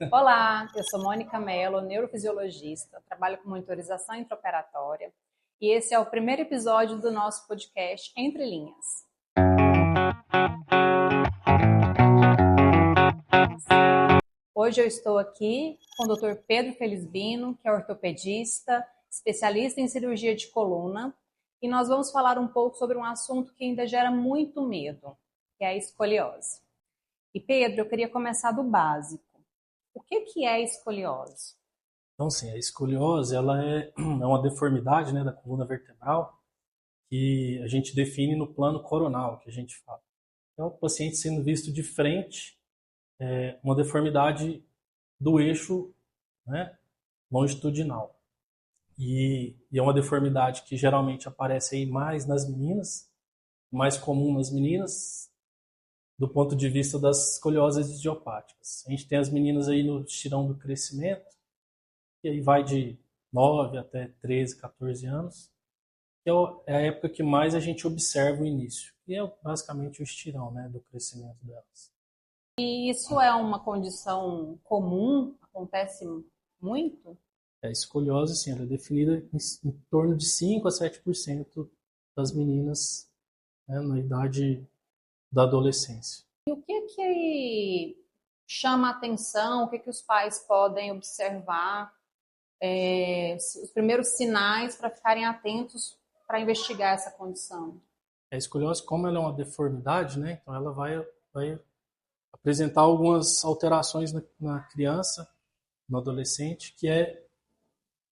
Olá, eu sou Mônica Mello, neurofisiologista, trabalho com monitorização intraoperatória e esse é o primeiro episódio do nosso podcast Entre Linhas. Hoje eu estou aqui com o Dr. Pedro Felisbino, que é ortopedista, especialista em cirurgia de coluna, e nós vamos falar um pouco sobre um assunto que ainda gera muito medo, que é a escoliose. E Pedro, eu queria começar do básico. O que é escoliose? Então, sim, a escoliose ela é uma deformidade, né, da coluna vertebral que a gente define no plano coronal, que a gente fala. É o paciente sendo visto de frente, uma deformidade do eixo, né, longitudinal. E é uma deformidade que geralmente aparece aí mais nas meninas, mais comum nas meninas, do ponto de vista das escolioses idiopáticas. A gente tem as meninas aí no estirão do crescimento, e aí vai de 9 até 13, 14 anos, que é a época que mais a gente observa o início. E é basicamente o estirão, né, do crescimento delas. E isso é uma condição comum? Acontece muito? A escoliose, sim, ela é definida em torno de 5 a 7% das meninas, né, na idade da adolescência. E o que chama a atenção? O que os pais podem observar? Os primeiros sinais para ficarem atentos para investigar essa condição? A escoliose, como ela é uma deformidade, né, então ela vai apresentar algumas alterações na criança, no adolescente, que é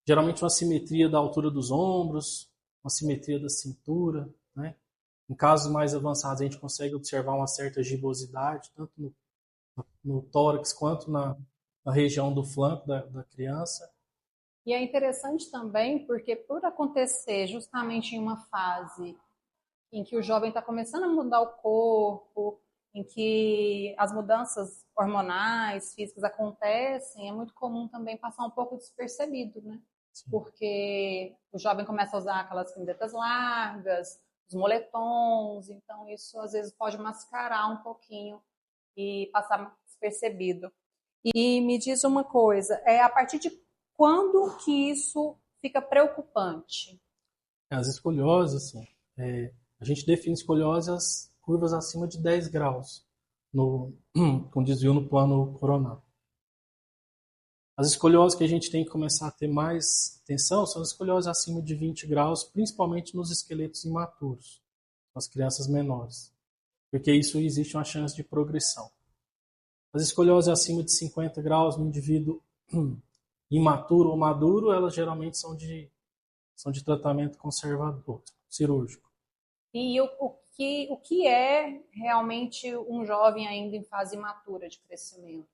geralmente uma simetria da altura dos ombros, uma simetria da cintura, né? Em casos mais avançados, a gente consegue observar uma certa gibosidade, tanto no tórax quanto na região do flanco da criança. E é interessante também porque, por acontecer justamente em uma fase em que o jovem está começando a mudar o corpo, em que as mudanças hormonais, físicas acontecem, é muito comum também passar um pouco despercebido, né? Sim. Porque o jovem começa a usar aquelas camisetas largas, os moletons, então isso às vezes pode mascarar um pouquinho e passar despercebido. E me diz uma coisa, a partir de quando que isso fica preocupante? As escolioses, assim, a gente define escoliose as curvas acima de 10 graus, com desvio no plano coronal. As escolioses que a gente tem que começar a ter mais atenção são as escolioses acima de 20 graus, principalmente nos esqueletos imaturos, nas crianças menores, porque isso existe uma chance de progressão. As escolioses acima de 50 graus no indivíduo imaturo ou maduro, elas geralmente são de tratamento conservador, cirúrgico. E o que é realmente um jovem ainda em fase imatura de crescimento?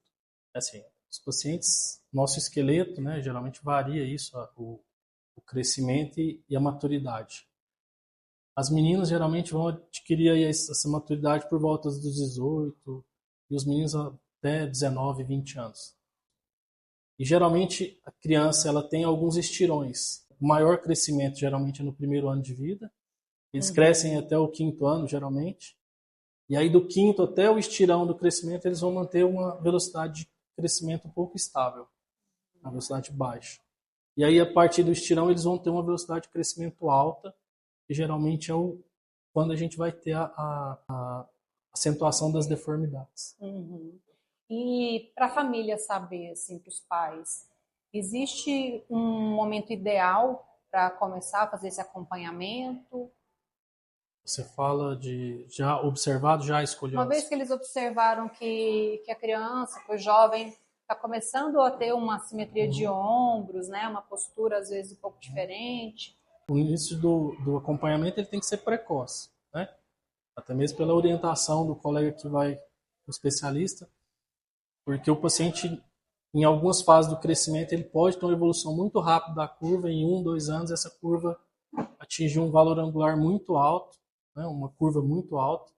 Assim, os pacientes, nosso esqueleto, né, geralmente varia isso, o crescimento e a maturidade. As meninas geralmente vão adquirir aí essa maturidade por volta dos 18 e os meninos até 19, 20 anos. E geralmente a criança ela tem alguns estirões. O maior crescimento geralmente é no primeiro ano de vida. Eles crescem até o quinto ano, geralmente. E aí do quinto até o estirão do crescimento, eles vão manter uma velocidade de crescimento um pouco estável, uma velocidade baixa. E aí a partir do estirão eles vão ter uma velocidade de crescimento alta, que geralmente é quando a gente vai ter a acentuação das deformidades. Uhum. E para a família saber, assim, para os pais, existe um momento ideal para começar a fazer esse acompanhamento? Você fala de já observado já a Uma vez escoliose. que eles observaram que a criança, que o jovem está começando a ter uma simetria de ombros, né, uma postura às vezes um pouco diferente. O início do acompanhamento ele tem que ser precoce, né? Até mesmo pela orientação do colega que vai, o especialista, porque o paciente, em algumas fases do crescimento, ele pode ter uma evolução muito rápida da curva, em 2 anos essa curva atingir um valor angular muito alto, né? Uma curva muito alta,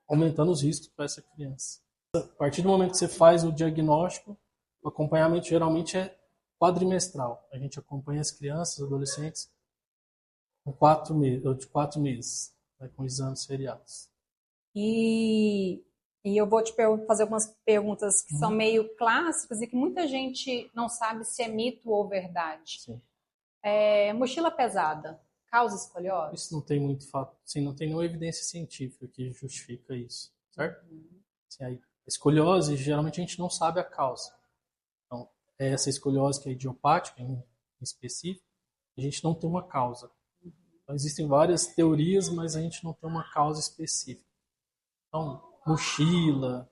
aumentando os riscos para essa criança. A partir do momento que você faz o diagnóstico, o acompanhamento geralmente é quadrimestral. A gente acompanha as crianças, adolescentes, com 4 meses, ou de 4 meses, né, com exames seriados. E E eu vou te fazer algumas perguntas que são meio clássicas e que muita gente não sabe se é mito ou verdade. Sim. Mochila pesada causa escoliose? Isso não tem muito fato, assim, não tem nenhuma evidência científica que justifica isso, certo? Assim, a escoliose, geralmente a gente não sabe a causa. Então, essa escoliose que é idiopática, em específico, a gente não tem uma causa. Então, existem várias teorias, mas a gente não tem uma causa específica. Então, mochila,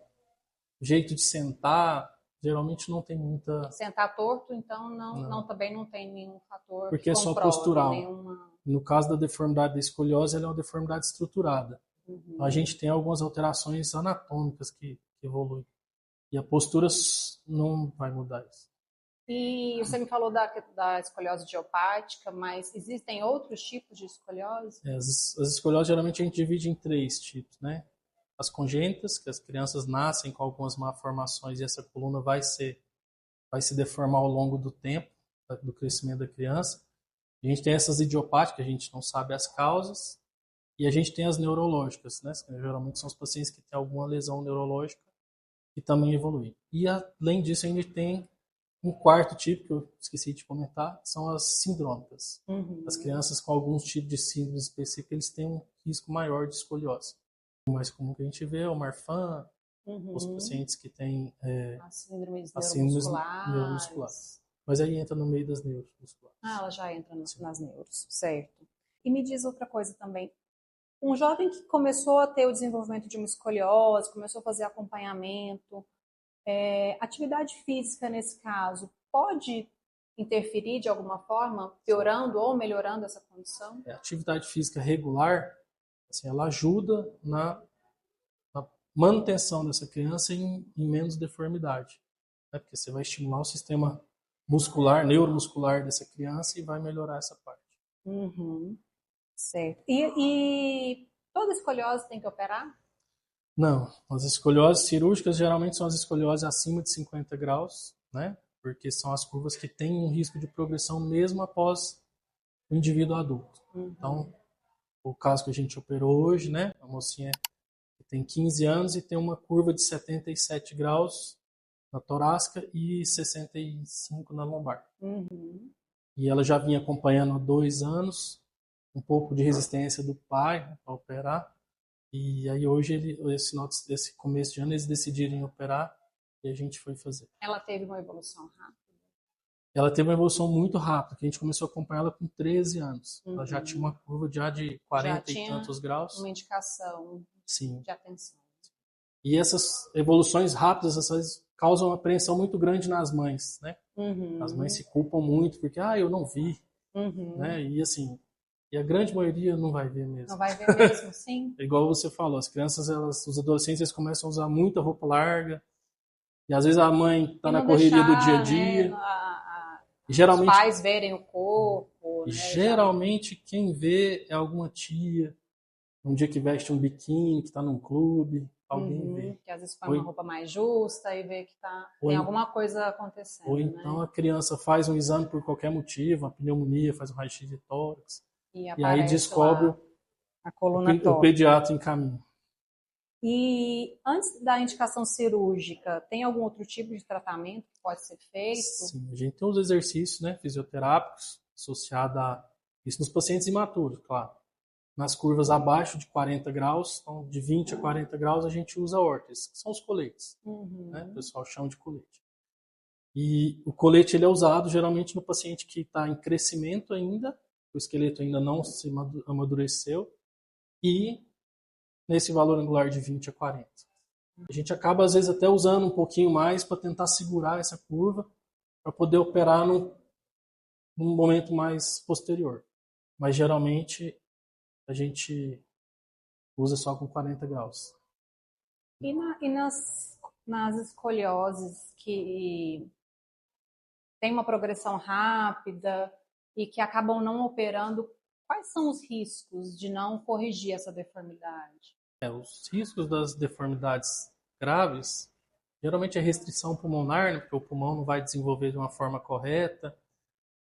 jeito de sentar, geralmente não tem muita... Sentar torto, então, também não tem nenhum fator porque que é só comprove postural. nenhuma... No caso da deformidade da escoliose, ela é uma deformidade estruturada. Então, a gente tem algumas alterações anatômicas que evoluem. E a postura não vai mudar isso. E você me falou da escoliose idiopática, mas existem outros tipos de escoliose? As escolioses, geralmente, a gente divide em 3 tipos, né? As congênitas, que as crianças nascem com algumas malformações e essa coluna vai se deformar ao longo do tempo, do crescimento da criança. A gente tem essas idiopáticas, a gente não sabe as causas. E a gente tem as neurológicas, né? Geralmente são os pacientes que têm alguma lesão neurológica e também evoluem. E além disso, a gente tem um 4º tipo, que eu esqueci de comentar, são as sindrômicas. As crianças com alguns tipos de síndrome específica, eles têm um risco maior de escoliose. O mais comum que a gente vê é o Marfan, os pacientes que têm as síndromes neuromusculares. Mas aí entra no meio das neuromusculares. Ela já entra nas neuros, certo. E me diz outra coisa também. Um jovem que começou a ter o desenvolvimento de uma escoliose, começou a fazer acompanhamento, atividade física nesse caso, pode interferir de alguma forma, piorando ou melhorando essa condição? A atividade física regular, assim, ela ajuda na manutenção dessa criança em menos deformidade. Né? Porque você vai estimular o sistema muscular, neuromuscular dessa criança e vai melhorar essa parte. Certo. E toda escoliose tem que operar? Não. As escolioses cirúrgicas geralmente são as escolioses acima de 50 graus, né? Porque são as curvas que têm um risco de progressão mesmo após o indivíduo adulto. Então, o caso que a gente operou hoje, né? A mocinha tem 15 anos e tem uma curva de 77 graus na torácica e 65 na lombar. E ela já vinha acompanhando há 2 anos, um pouco de resistência do pai, né, para operar. E aí hoje, esse começo de ano, eles decidiram operar e a gente foi fazer. Ela teve uma evolução rápida? Ela teve uma evolução muito rápida, que a gente começou a acompanhar ela com 13 anos. Ela já tinha uma curva já de 40 e tantos graus. Uma indicação de atenção. E essas evoluções rápidas, essas causam uma apreensão muito grande nas mães, né? As mães se culpam muito porque, eu não vi, né? E assim, e a grande maioria não vai ver mesmo. Não vai ver mesmo, sim. É igual você falou, as crianças, os adolescentes, eles começam a usar muita roupa larga, e às vezes a mãe está na correria do dia a dia. Né, geralmente, os pais verem o corpo. Né, geralmente quem vê é alguma tia, um dia que veste um biquíni, que está num clube, alguém vê. Que às vezes põe uma roupa mais justa e vê que tem alguma coisa acontecendo. Ou então a criança faz um exame por qualquer motivo, uma pneumonia, faz um raio-x de tórax, e aí descobre a coluna o pediatra encaminha. E antes da indicação cirúrgica, tem algum outro tipo de tratamento que pode ser feito? Sim, a gente tem os exercícios, né, fisioterápicos associados a isso nos pacientes imaturos, claro. Nas curvas abaixo de 40 graus, então de 20 a 40 graus, a gente usa órteses, que são os coletes. Né? O pessoal chama de colete. E o colete ele é usado geralmente no paciente que está em crescimento ainda, o esqueleto ainda não se amadureceu, e nesse valor angular de 20 a 40. A gente acaba, às vezes, até usando um pouquinho mais para tentar segurar essa curva, para poder operar num momento mais posterior. Mas, geralmente, a gente usa só com 40 graus. E nas escolioses que tem uma progressão rápida e que acabam não operando, quais são os riscos de não corrigir essa deformidade? Os riscos das deformidades graves, geralmente é restrição pulmonar, né, porque o pulmão não vai desenvolver de uma forma correta.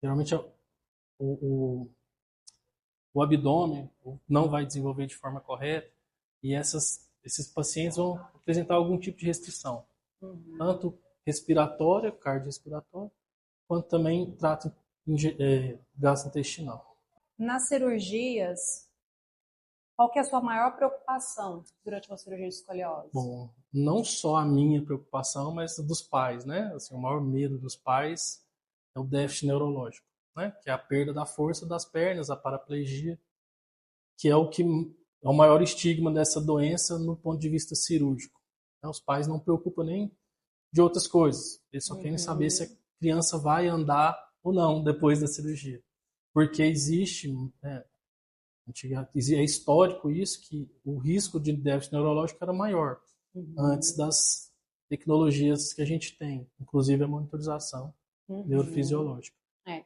Geralmente o abdômen não vai desenvolver de forma correta. E essas esses pacientes vão apresentar algum tipo de restrição, tanto respiratória, cardiorrespiratória, quanto também trato gastrointestinal. Nas cirurgias, qual que é a sua maior preocupação durante uma cirurgia de escoliose? Bom, não só a minha preocupação, mas dos pais, né? Assim, o maior medo dos pais é o déficit neurológico, né? Que é a perda da força das pernas, a paraplegia, que é o maior estigma dessa doença no ponto de vista cirúrgico. Os pais não preocupam nem de outras coisas, eles só querem saber se a criança vai andar ou não depois da cirurgia. Porque existe, né, é histórico isso, que o risco de déficit neurológico era maior antes das tecnologias que a gente tem, inclusive a monitorização neurofisiológica.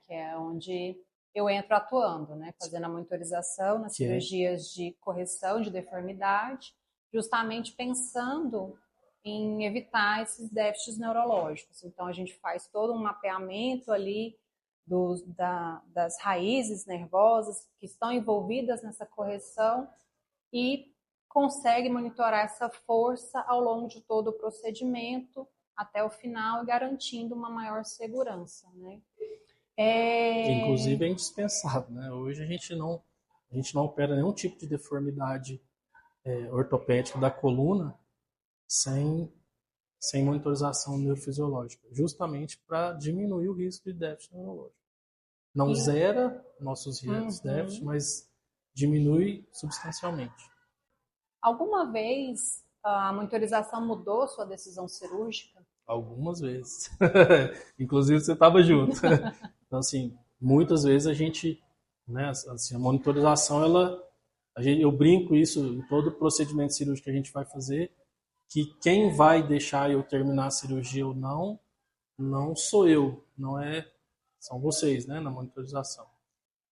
Que é onde eu entro atuando, né? Fazendo a monitorização nas cirurgias de correção de deformidade, justamente pensando em evitar esses déficits neurológicos. Então, a gente faz todo um mapeamento ali das raízes nervosas que estão envolvidas nessa correção e consegue monitorar essa força ao longo de todo o procedimento até o final, garantindo uma maior segurança, né? Inclusive é indispensável, né? Hoje a gente não opera nenhum tipo de deformidade ortopédica da coluna sem monitorização neurofisiológica, justamente para diminuir o risco de déficit neurológico. Não zera nossos riscos de déficit, mas diminui substancialmente. Alguma vez a monitorização mudou sua decisão cirúrgica? Algumas vezes. Inclusive você estava junto. Então, assim, muitas vezes a gente, né, assim, a monitorização, eu brinco isso em todo procedimento cirúrgico que a gente vai fazer, que quem vai deixar eu terminar a cirurgia ou não sou eu, são vocês, né, na monitorização.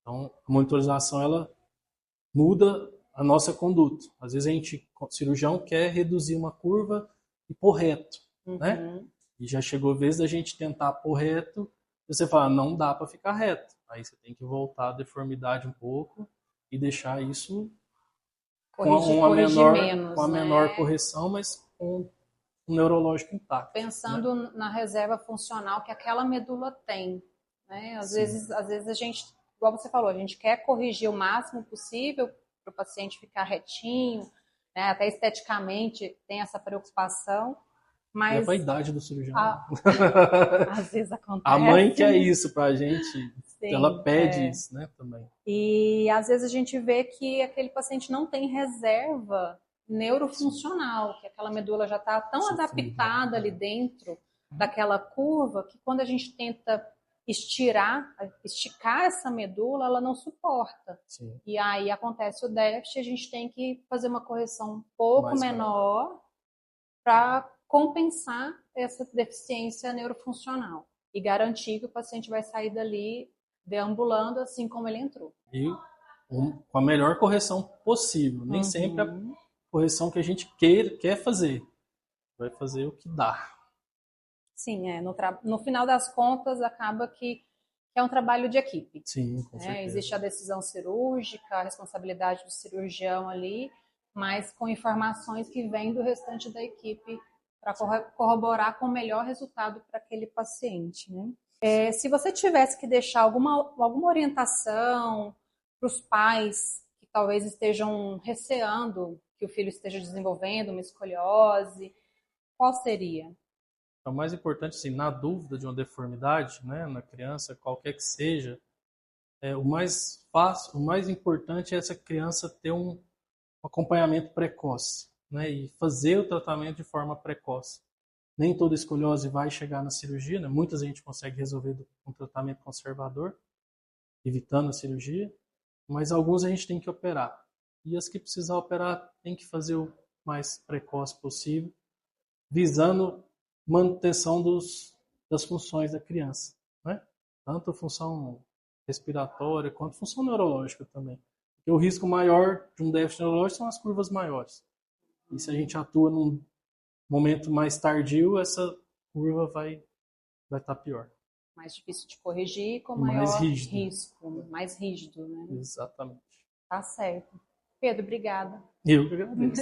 Então, a monitorização, ela muda a nossa conduta. Às vezes o cirurgião quer reduzir uma curva e pôr reto, né? E já chegou a vez da gente tentar pôr reto, e você fala, não dá para ficar reto. Aí você tem que voltar a deformidade um pouco e deixar isso com a menor correção, com o neurológico intacto. Pensando, né, na reserva funcional que aquela medula tem, né? Às vezes a gente, igual você falou, a gente quer corrigir o máximo possível para o paciente ficar retinho, né? Até esteticamente tem essa preocupação, mas... É a vaidade do cirurgião. Às vezes acontece. A mãe quer isso pra gente, sim, ela pede isso, né, também. E às vezes a gente vê que aquele paciente não tem reserva neurofuncional, que aquela medula já está tão adaptada ali dentro daquela curva que quando a gente tenta esticar essa medula, ela não suporta. Sim. E aí acontece o déficit, a gente tem que fazer uma correção um pouco menor para compensar essa deficiência neurofuncional e garantir que o paciente vai sair dali deambulando assim como ele entrou. E com a melhor correção possível. Nem sempre a correção que a gente quer fazer. Vai fazer o que dá. Sim, no final das contas acaba que é um trabalho de equipe. Sim, com certeza. Existe a decisão cirúrgica, a responsabilidade do cirurgião ali, mas com informações que vêm do restante da equipe para corroborar com o melhor resultado para aquele paciente, né? Se você tivesse que deixar alguma orientação para os pais que talvez estejam receando que o filho esteja desenvolvendo uma escoliose, qual seria? O mais importante, assim, na dúvida de uma deformidade, né, na criança, qualquer que seja, o mais fácil, o mais importante é essa criança ter um acompanhamento precoce, né, e fazer o tratamento de forma precoce. Nem toda escoliose vai chegar na cirurgia, né? Muitas a gente consegue resolver com um tratamento conservador, evitando a cirurgia, mas alguns a gente tem que operar. E as que precisar operar, tem que fazer o mais precoce possível, visando manutenção das funções da criança, né? Tanto a função respiratória quanto a função neurológica também. Porque o risco maior de um déficit neurológico são as curvas maiores. E se a gente atua num momento mais tardio, essa curva vai estar pior. Mais difícil de corrigir, com maior risco, mais rígido, né? Exatamente. Tá certo. Pedro, obrigada. Eu que agradeço.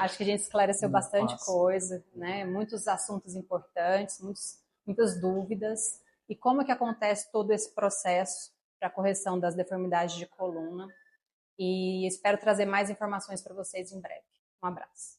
Acho que a gente esclareceu Muito bastante fácil. coisa, né? Muitos assuntos importantes, muitas dúvidas. E como é que acontece todo esse processo para a correção das deformidades de coluna. E espero trazer mais informações para vocês em breve. Um abraço.